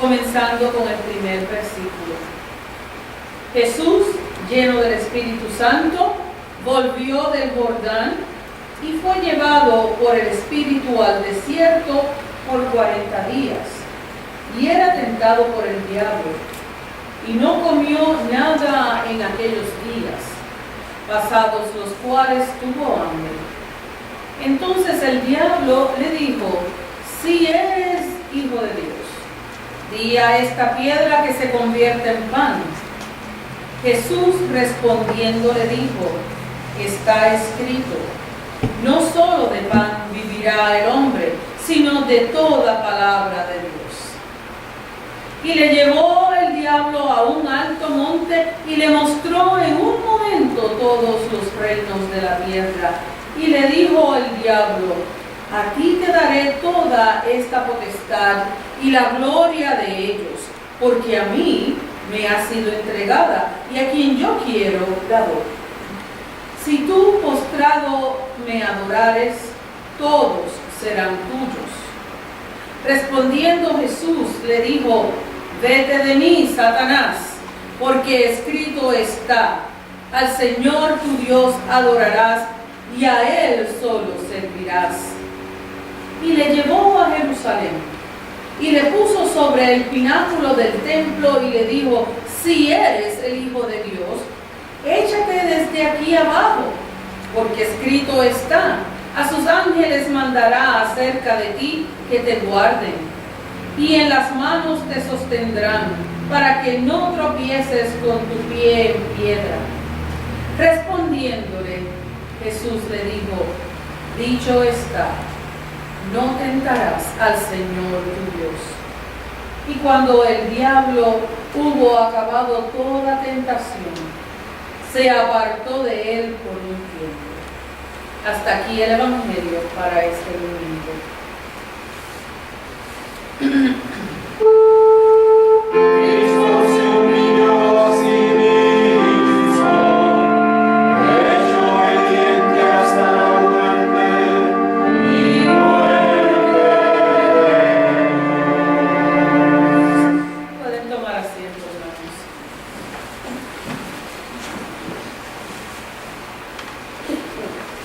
comenzando con el primer versículo. Jesús, lleno del Espíritu Santo, volvió del Jordán y fue llevado por el Espíritu al desierto por 40 días, y era tentado por el diablo, y no comió nada en aquellos días, pasados los cuales tuvo hambre. Entonces el diablo le dijo: si eres hijo de Dios, di a esta piedra que se convierta en pan. Jesús respondiendo le dijo: está escrito, no solo de pan vivirá el hombre, sino de toda palabra de Dios. Y le llevó el diablo a un alto monte y le mostró en un momento todos los reinos de la tierra. Y le dijo el diablo: a ti te daré toda esta potestad y la gloria de ellos, porque a mí me ha sido entregada, y a quien yo quiero la doy. Si tú postrado me adorares, todos serán tuyos. Respondiendo Jesús le dijo: vete de mí, Satanás, porque escrito está: al Señor tu Dios adorarás y a Él solo servirás. Y le llevó a Jerusalén y le puso sobre el pináculo del templo y le dijo: si eres el Hijo de Dios, échate desde aquí abajo, porque escrito está: a sus ángeles mandará acerca de ti que te guarden, y en las manos te sostendrán, para que no tropieces con tu pie en piedra. Respondiéndole, Jesús le dijo: dicho está, no tentarás al Señor tu Dios. Y cuando el diablo hubo acabado toda tentación, se apartó de él por un tiempo. Hasta aquí el Evangelio para este domingo. Cristo se humilló a sí mismo, hecho obediente hasta la muerte y muerte. Pueden tomar asiento, hermanos.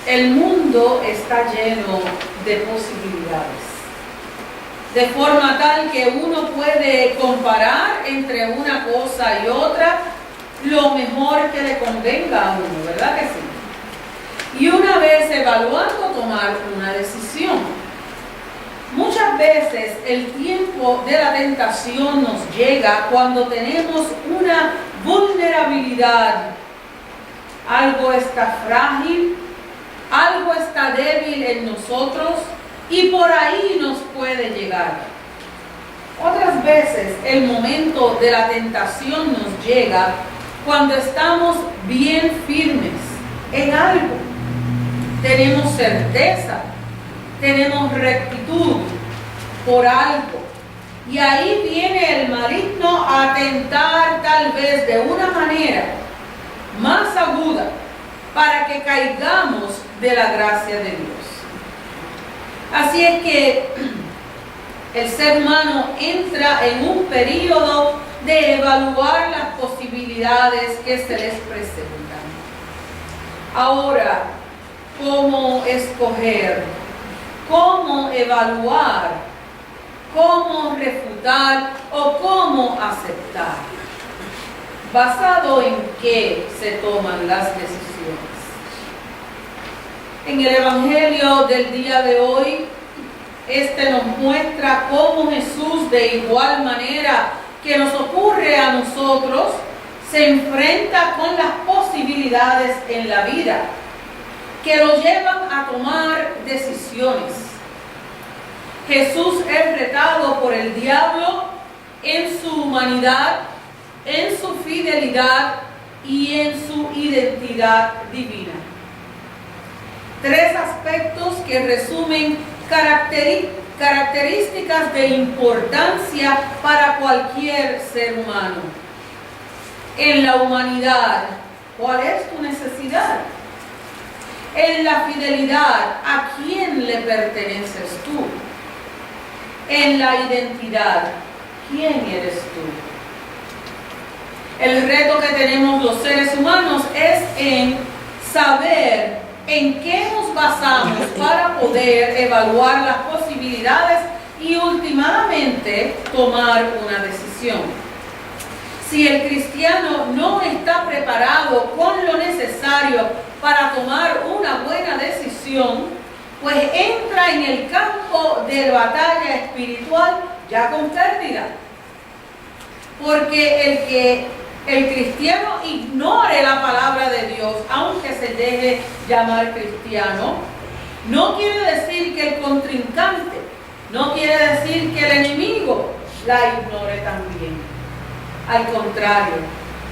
El mundo está lleno de posibilidades, de forma tal que uno puede comparar entre una cosa y otra lo mejor que le convenga a uno, ¿verdad que sí? Y una vez evaluando, tomar una decisión. Muchas veces el tiempo de la tentación nos llega cuando tenemos una vulnerabilidad. Algo está frágil, algo está débil en nosotros, y por ahí nos puede llegar. Otras veces el momento de la tentación nos llega cuando estamos bien firmes en algo. Tenemos certeza, tenemos rectitud por algo. Y ahí viene el maligno a tentar tal vez de una manera más aguda para que caigamos de la gracia de Dios. Así es que el ser humano entra en un periodo de evaluar las posibilidades que se les presentan. Ahora, ¿cómo escoger? ¿Cómo evaluar? ¿Cómo refutar o cómo aceptar? ¿Basado en qué se toman las decisiones? En el Evangelio del día de hoy, nos muestra cómo Jesús, de igual manera que nos ocurre a nosotros, se enfrenta con las posibilidades en la vida que lo llevan a tomar decisiones. Jesús es retado por el diablo en su humanidad, en su fidelidad y en su identidad divina. Tres aspectos que resumen características de importancia para cualquier ser humano. En la humanidad, ¿cuál es tu necesidad? En la fidelidad, ¿a quién le perteneces tú? En la identidad, ¿quién eres tú? El reto que tenemos los seres humanos es en saber en qué nos basamos para poder evaluar las posibilidades y últimamente tomar una decisión. Si el cristiano no está preparado con lo necesario para tomar una buena decisión, pues entra en el campo de batalla espiritual ya con pérdida. Porque el cristiano ignore la palabra de Dios, aunque se deje llamar cristiano, no quiere decir que el contrincante, no quiere decir que el enemigo la ignore también. Al contrario,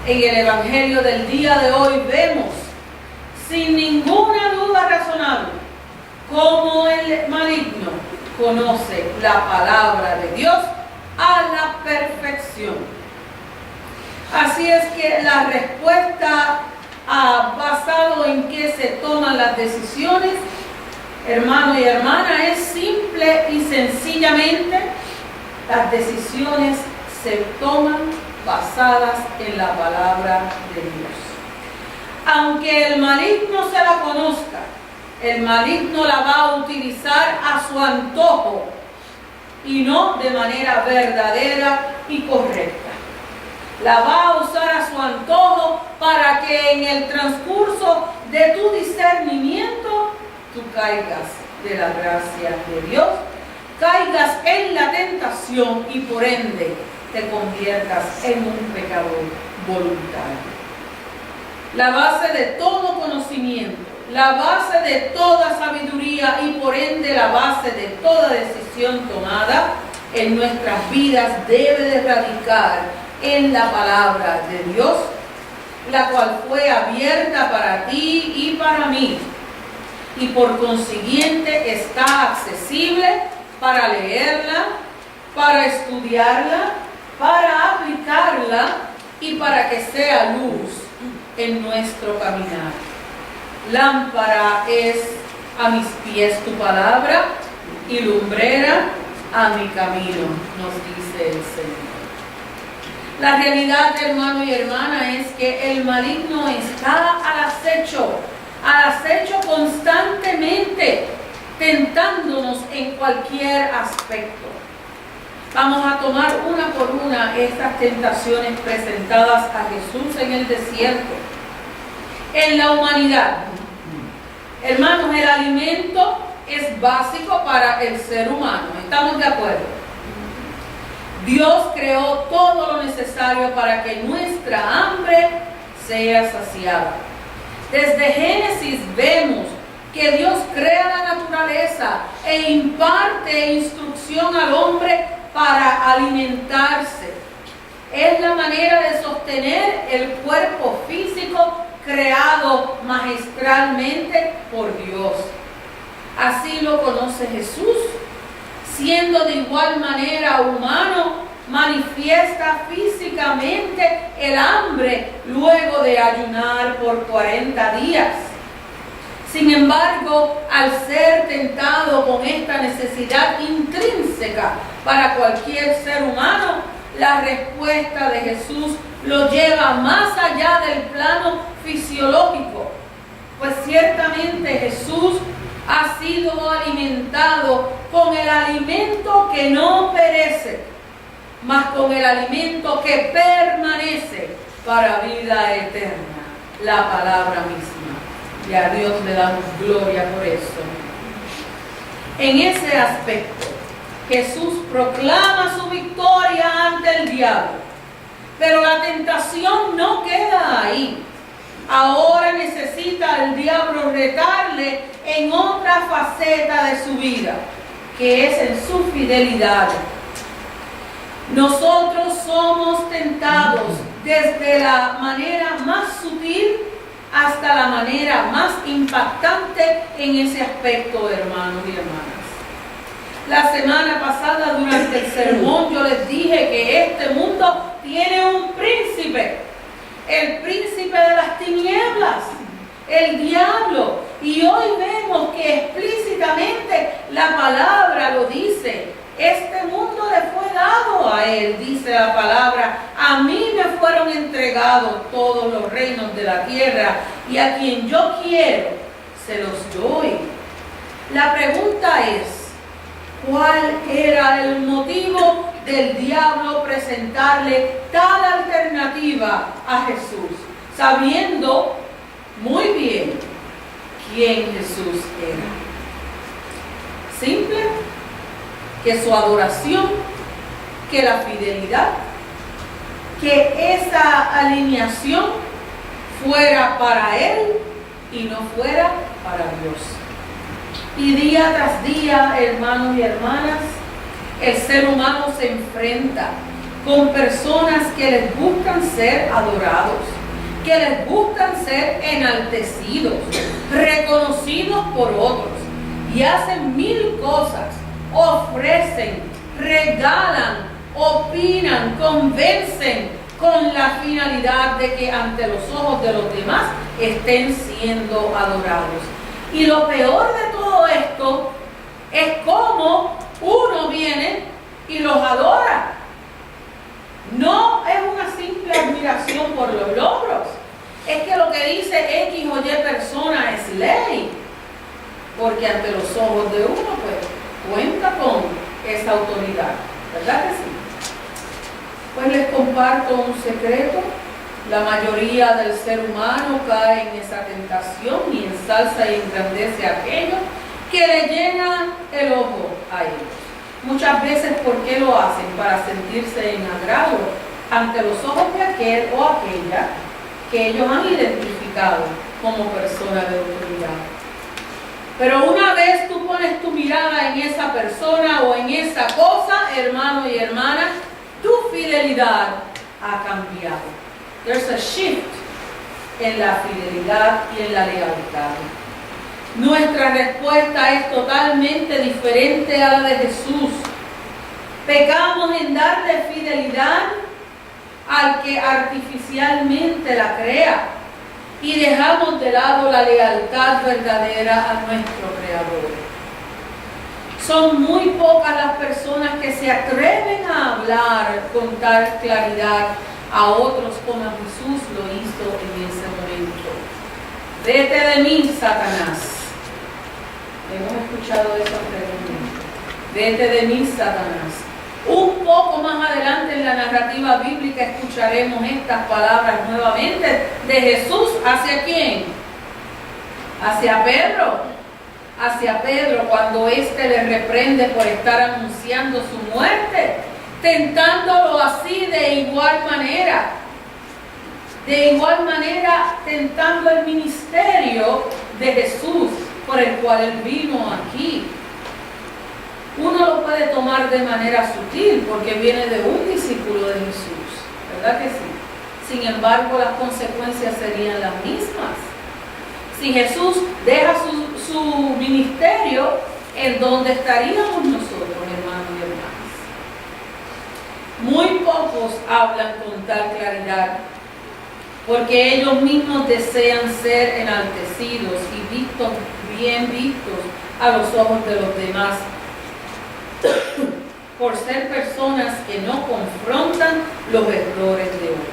en el evangelio del día de hoy vemos, sin ninguna duda razonable, cómo el maligno conoce la palabra de Dios a la perfección. Así es que la respuesta basado en qué se toman las decisiones, hermano y hermana, es simple y sencillamente: las decisiones se toman basadas en la palabra de Dios. Aunque el maligno se la conozca, el maligno la va a utilizar a su antojo y no de manera verdadera y correcta. La va a usar a su antojo para que en el transcurso de tu discernimiento tú caigas de la gracia de Dios, caigas en la tentación y por ende te conviertas en un pecador voluntario. La base de todo conocimiento, la base de toda sabiduría y por ende la base de toda decisión tomada en nuestras vidas debe de radicar en la palabra de Dios, la cual fue abierta para ti y para mí, y por consiguiente está accesible para leerla, para estudiarla, para aplicarla y para que sea luz en nuestro caminar. Lámpara es a mis pies tu palabra y lumbrera a mi camino, nos dice el Señor. La realidad, hermano y hermana, es que el maligno está al acecho constantemente, tentándonos en cualquier aspecto. Vamos a tomar una por una estas tentaciones presentadas a Jesús en el desierto. En la humanidad, hermanos, el alimento es básico para el ser humano. ¿Estamos de acuerdo? Dios creó todo lo necesario para que nuestra hambre sea saciada. Desde Génesis vemos que Dios crea la naturaleza e imparte instrucción al hombre para alimentarse. Es la manera de sostener el cuerpo físico creado magistralmente por Dios. Así lo conoce Jesús. Siendo de igual manera humano, manifiesta físicamente el hambre luego de ayunar por 40 días. Sin embargo, al ser tentado con esta necesidad intrínseca para cualquier ser humano, la respuesta de Jesús lo lleva más allá del plano fisiológico, pues ciertamente Jesús ha sido alimentado con el alimento que no perece, mas con el alimento que permanece para vida eterna, la palabra misma. Y a Dios le damos gloria por eso. En ese aspecto, Jesús proclama su victoria ante el diablo, pero la tentación no queda ahí. Ahora necesita el diablo retarle en otra faceta de su vida, que es en su fidelidad. Nosotros somos tentados desde la manera más sutil hasta la manera más impactante en ese aspecto, hermanos y hermanas. La semana pasada, durante el sermón, yo les dije que este mundo tiene un príncipe, el príncipe de las tinieblas, el diablo. Y hoy vemos que explícitamente la palabra lo dice: este mundo le fue dado a Él, dice la palabra, a mí me fueron entregados todos los reinos de la tierra y a quien yo quiero se los doy. La pregunta es, ¿cuál era el motivo del diablo presentarle tal alternativa a Jesús, sabiendo muy bien quién Jesús era? Simple, que su adoración, que la fidelidad, que esa alineación fuera para Él y no fuera para Dios. Y día tras día, hermanos y hermanas, el ser humano se enfrenta con personas que les gustan ser adorados, que les gustan ser enaltecidos, reconocidos por otros, y hacen mil cosas, ofrecen, regalan, opinan, convencen con la finalidad de que ante los ojos de los demás estén siendo adorados. Y lo peor de todo esto es cómo uno viene y los adora. No es una simple admiración por los logros, es que lo que dice X o Y persona es ley, porque ante los ojos de uno pues cuenta con esa autoridad, ¿verdad que sí? Pues les comparto un secreto: la mayoría del ser humano cae en esa tentación y ensalza y engrandece aquello que le llena el ojo a ellos. Muchas veces, ¿por qué lo hacen? Para sentirse en agrado ante los ojos de aquel o aquella que ellos han identificado como persona de autoridad. Pero una vez tú pones tu mirada en esa persona o en esa cosa, hermano y hermana, tu fidelidad ha cambiado. There's a shift en la fidelidad y en la lealtad. Nuestra respuesta es totalmente diferente a la de Jesús. Pecamos en darle fidelidad al que artificialmente la crea y dejamos de lado la lealtad verdadera a nuestro Creador. Son muy pocas las personas que se atreven a hablar con tal claridad a otros como Jesús lo hizo en ese momento. Vete de mí, Satanás. Hemos escuchado esa pregunta. Vete de mí, Satanás. Un poco más adelante en la narrativa bíblica escucharemos estas palabras nuevamente de Jesús. ¿Hacia quién? Hacia Pedro. Hacia Pedro, cuando éste le reprende por estar anunciando su muerte, tentándolo así de igual manera. De igual manera, tentando el ministerio de Jesús, por el cual Él vino aquí. Uno lo puede tomar de manera sutil, porque viene de un discípulo de Jesús, ¿verdad que sí? Sin embargo, las consecuencias serían las mismas. Si Jesús deja su ministerio, ¿en dónde estaríamos nosotros, hermanos y hermanas? Muy pocos hablan con tal claridad, porque ellos mismos desean ser enaltecidos y vistos, bien vistos a los ojos de los demás, por ser personas que no confrontan los errores de otros.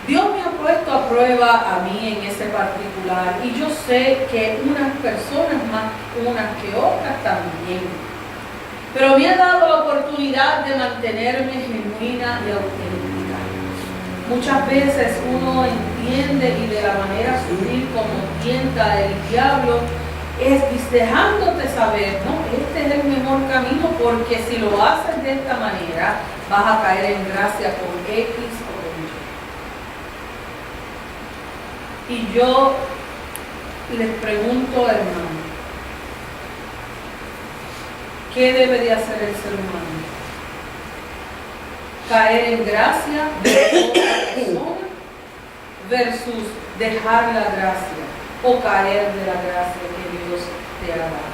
Dios me ha puesto a prueba a mí en ese particular, y yo sé que unas personas más unas que otras también. Pero me ha dado la oportunidad de mantenerme genuina y auténtica. Muchas veces uno entiende, y de la manera sutil como tienta el diablo, es dejándote saber, no, este es el mejor camino, porque si lo haces de esta manera, vas a caer en gracia con X o con Y. Y yo les pregunto, hermano, ¿qué debe de hacer el ser humano? ¿Caer en gracia de otra persona versus dejar la gracia o caer de la gracia que Dios te ha dado?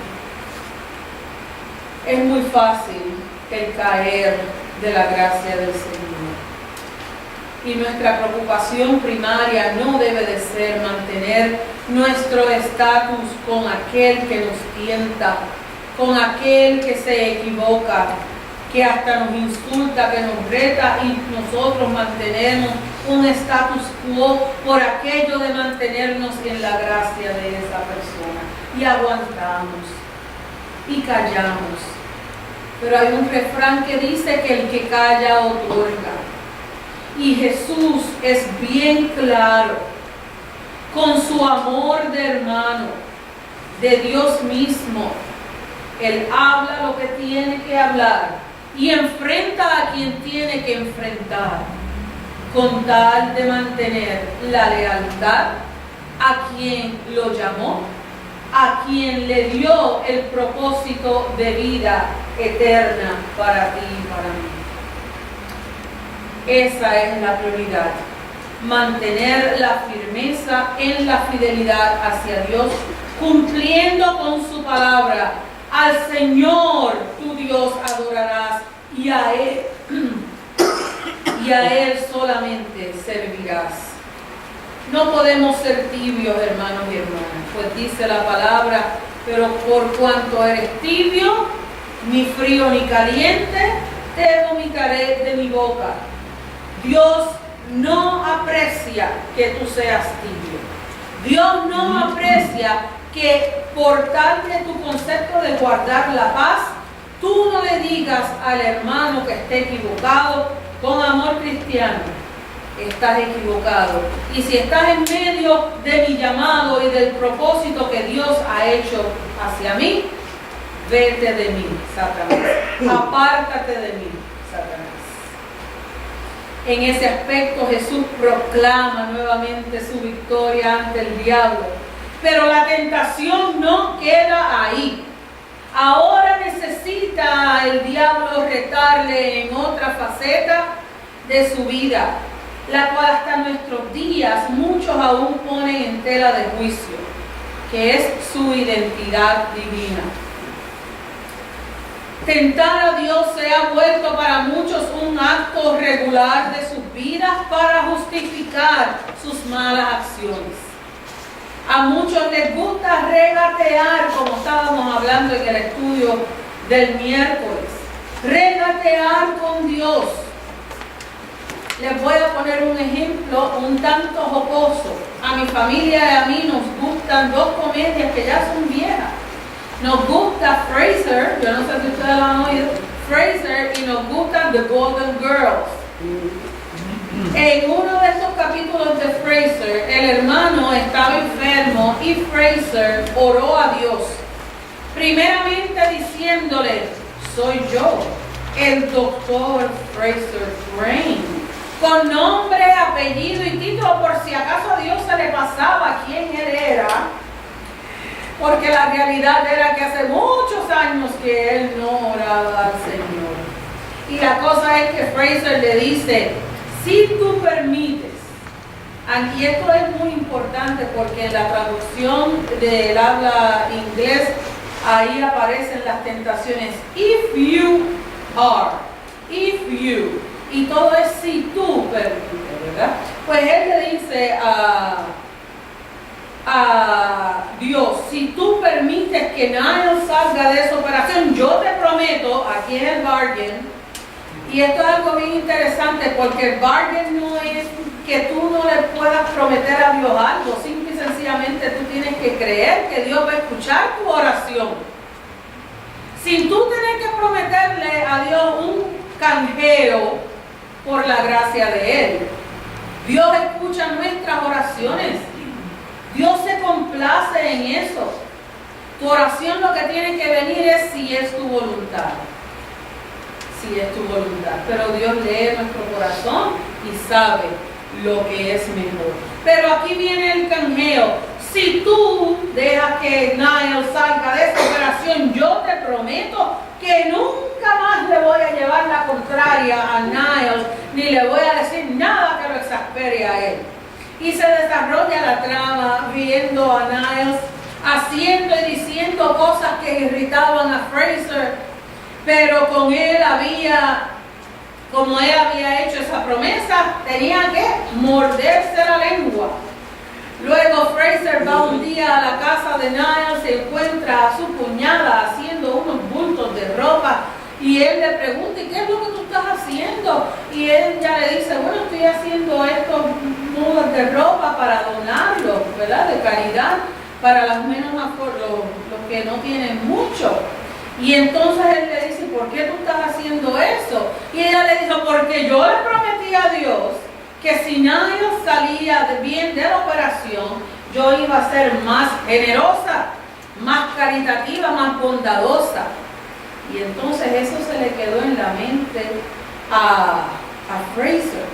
Es muy fácil el caer de la gracia del Señor. Y nuestra preocupación primaria no debe de ser mantener nuestro estatus con aquel que nos tienta, con aquel que se equivoca, que hasta nos insulta, que nos reta y nosotros mantenemos un status quo por aquello de mantenernos en la gracia de esa persona. Y aguantamos y callamos. Pero hay un refrán que dice que el que calla otorga. Y Jesús es bien claro con su amor de hermano, de Dios mismo. Él habla lo que tiene que hablar y enfrenta a quien tiene que enfrentar, con tal de mantener la lealtad a quien lo llamó, a quien le dio el propósito de vida eterna para ti y para mí. Esa es la prioridad, mantener la firmeza en la fidelidad hacia Dios, cumpliendo con su palabra. Al Señor tu Dios adorarás y a Él solamente servirás. No podemos ser tibios, hermanos y hermanas, pues dice la palabra, pero por cuanto eres tibio, ni frío ni caliente, te vomitaré de mi boca. Dios no aprecia que tú seas tibio. Dios no aprecia que por tal de tu concepto de guardar la paz, tú no le digas al hermano que esté equivocado con amor cristiano, estás equivocado. Y si estás en medio de mi llamado y del propósito que Dios ha hecho hacia mí, vete de mí, Satanás. Apártate de mí, Satanás. En ese aspecto Jesús proclama nuevamente su victoria ante el diablo. Pero la tentación no queda ahí. Ahora necesita el diablo retarle en otra faceta de su vida, la cual hasta nuestros días muchos aún ponen en tela de juicio, que es su identidad divina. Tentar a Dios se ha vuelto para muchos un acto regular de sus vidas para justificar sus malas acciones. A muchos les gusta regatear, como estábamos hablando en el estudio del miércoles. Regatear con Dios. Les voy a poner un ejemplo un tanto jocoso. A mi familia y a mí nos gustan dos comedias que ya son viejas. Nos gusta Frasier, yo no sé si ustedes lo han oído, Frasier, y nos gusta The Golden Girls. En uno de estos capítulos de Frasier, el hermano estaba enfermo y Frasier oró a Dios, primeramente diciéndole, soy yo, el doctor Fraser Crane, con nombre, apellido y título, por si acaso a Dios se le pasaba quién él era, porque la realidad era que hace muchos años que él no oraba al Señor. Y la cosa es que Frasier le dice, si tú permites, y esto es muy importante porque en la traducción del habla inglés, ahí aparecen las tentaciones, if you are, if you, y todo es si tú permites, ¿verdad? Pues él le dice a Dios, si tú permites que Niall salga de esa operación, yo te prometo, aquí es el bargain. Y esto es algo bien interesante porque el bargain no es que tú no le puedas prometer a Dios algo, simple y sencillamente tú tienes que creer que Dios va a escuchar tu oración. Sin tú tener que prometerle a Dios un canjeo por la gracia de Él. Dios escucha nuestras oraciones. Dios se complace en eso. Tu oración lo que tiene que venir es si es tu voluntad. Si es tu voluntad, pero Dios lee nuestro corazón y sabe lo que es mejor. Pero aquí viene el canjeo. Si tú dejas que Niall salga de esta operación, yo te prometo que nunca más le voy a llevar la contraria a Niall, ni le voy a decir nada que lo exaspere a él. Y se desarrolla la trama viendo a Niall haciendo y diciendo cosas que irritaban a Frasier. Pero con él como él había hecho esa promesa, tenía que morderse la lengua. Luego Frasier va un día a la casa de Niall, se encuentra a su cuñada haciendo unos bultos de ropa Y él le pregunta, ¿y qué es lo que tú estás haciendo? Y él ya le dice, bueno, estoy haciendo estos nudos de ropa para donarlos, ¿verdad? De caridad, para los menos los que no tienen mucho. Y entonces él le dice, ¿por qué tú estás haciendo eso? Y ella le dijo, porque yo le prometí a Dios que si nadie salía bien de la operación, yo iba a ser más generosa, más caritativa, más bondadosa. Y entonces eso se le quedó en la mente a Fraser.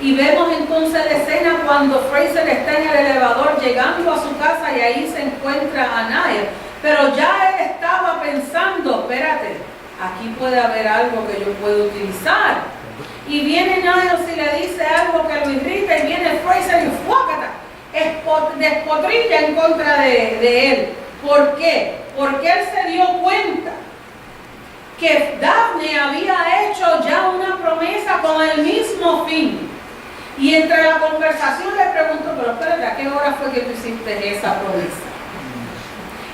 Y vemos entonces la escena cuando Fraser está en el elevador llegando a su casa y ahí se encuentra a Niall. Pero ya él estaba pensando, espérate, aquí puede haber algo que yo puedo utilizar. Y viene Niall y le dice algo que lo irrita y viene Fraser y ¡fuácata! Despotrilla en contra de él. ¿Por qué? Porque él se dio cuenta que Daphne había hecho ya una promesa con el mismo fin. Y entre la conversación le preguntó, pero espérate, ¿a qué hora fue que tú hiciste esa promesa?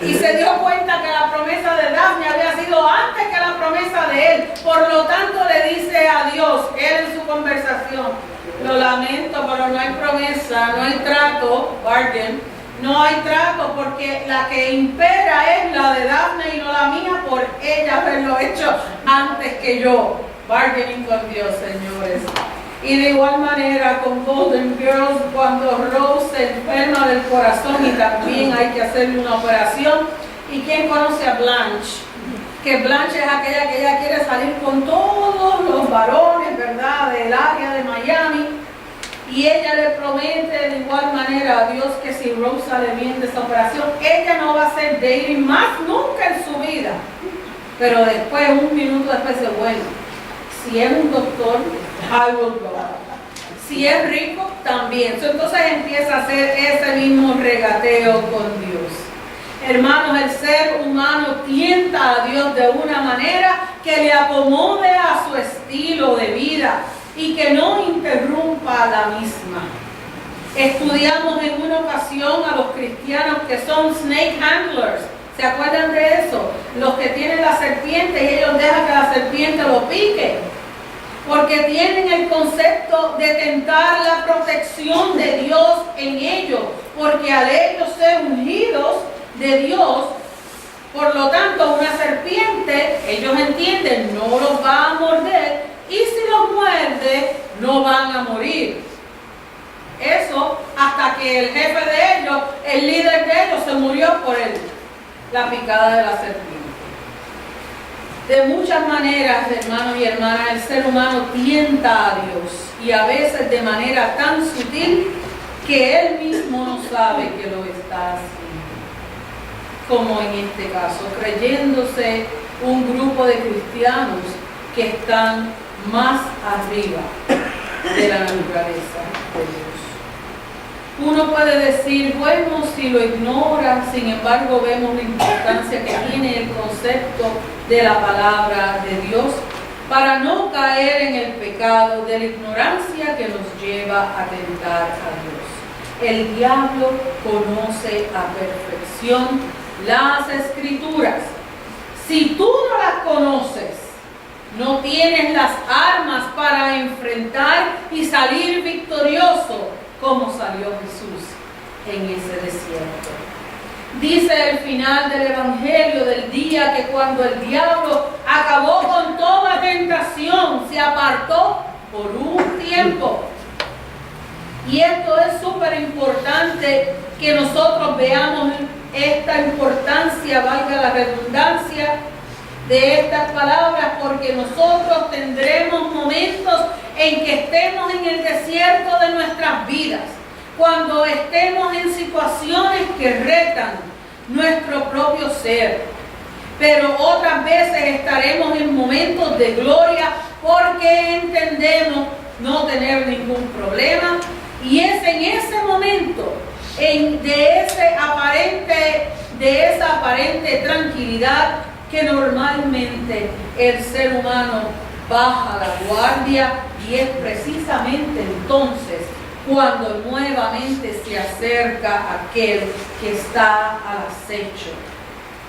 Y se dio cuenta que la promesa de Daphne había sido antes que la promesa de él. Por lo tanto le dice a Dios, él en su conversación, lo lamento, pero no hay promesa, no hay trato, bargain, no hay trato porque la que impera es la de Daphne y no la mía por ella haberlo hecho antes que yo. Bargaining con Dios, señores. Y de igual manera con Golden Girls, cuando Rose se enferma del corazón y también hay que hacerle una operación. ¿Y quién conoce a Blanche? Que Blanche es aquella que ella quiere salir con todos los varones, ¿verdad?, del área de Miami. Y ella le promete de igual manera a Dios que si Rose sale bien de esa operación, ella no va a ser dating más nunca en su vida. Pero después, un minuto después, dice, bueno, si es un doctor, I will go. Si es rico, también. Entonces empieza a hacer ese mismo regateo con Dios. Hermanos, el ser humano tienta a Dios de una manera que le acomode a su estilo de vida y que no interrumpa la misma. Estudiamos en una ocasión a los cristianos que son snake handlers. ¿Se acuerdan de eso? Los que tienen la serpiente y ellos dejan que la serpiente lo pique. Porque tienen el concepto de tentar la protección de Dios en ellos. Porque al ellos ser ungidos de Dios, por lo tanto una serpiente, ellos entienden, no los va a morder. Y si los muerde, no van a morir. Eso hasta que el jefe de ellos, el líder de ellos, se murió por la picada de la serpiente. De muchas maneras, hermanos y hermanas, el ser humano tienta a Dios y a veces de manera tan sutil que él mismo no sabe que lo está haciendo. Como en este caso, creyéndose un grupo de cristianos que están más arriba de la naturaleza de Dios. Uno puede decir, bueno, si lo ignora, sin embargo vemos la importancia que tiene el concepto de la palabra de Dios para no caer en el pecado de la ignorancia que nos lleva a tentar a Dios. El diablo conoce a perfección las Escrituras. Si tú no las conoces, no tienes las armas para enfrentar y salir victorioso como salió Jesús en ese desierto. Dice el final del Evangelio del día que cuando el diablo acabó con toda tentación, se apartó por un tiempo. Y esto es súper importante que nosotros veamos esta importancia, valga la redundancia, de estas palabras, porque nosotros tendremos momentos en que estemos en el desierto de nuestras vidas, cuando estemos en situaciones que retan nuestro propio ser, pero otras veces estaremos en momentos de gloria porque entendemos no tener ningún problema, y es en ese momento de esa aparente tranquilidad que normalmente el ser humano baja la guardia, y es precisamente entonces cuando nuevamente se acerca aquel que está al acecho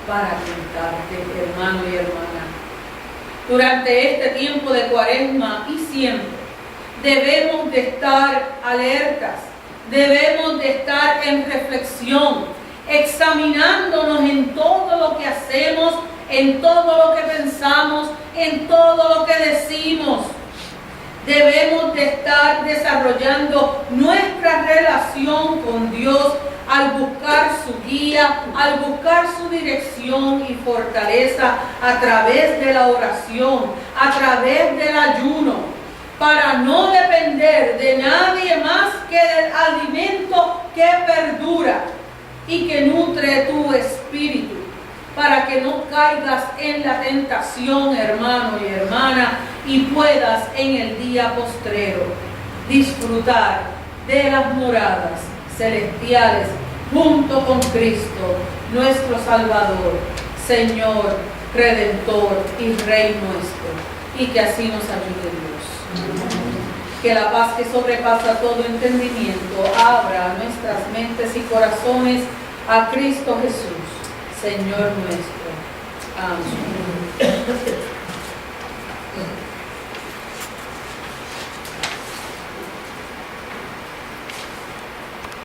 para tentarte, hermano y hermana. durante este tiempo de Cuaresma y siempre. Debemos de estar alertas, debemos de estar en reflexión, examinándonos en todo lo que hacemos, en todo lo que pensamos, en todo lo que decimos. Debemos de estar desarrollando nuestra relación con Dios al buscar su guía, al buscar su dirección y fortaleza a través de la oración, a través del ayuno, para no depender de nadie más que del alimento que perdura y que nutre tu espíritu, para que no caigas en la tentación, hermano y hermana, y puedas en el día postrero disfrutar de las moradas celestiales junto con Cristo, nuestro Salvador, Señor, Redentor y Rey nuestro, y que así nos ayude Dios. Que la paz que sobrepasa todo entendimiento abra nuestras mentes y corazones a Cristo Jesús, Señor nuestro. Amén.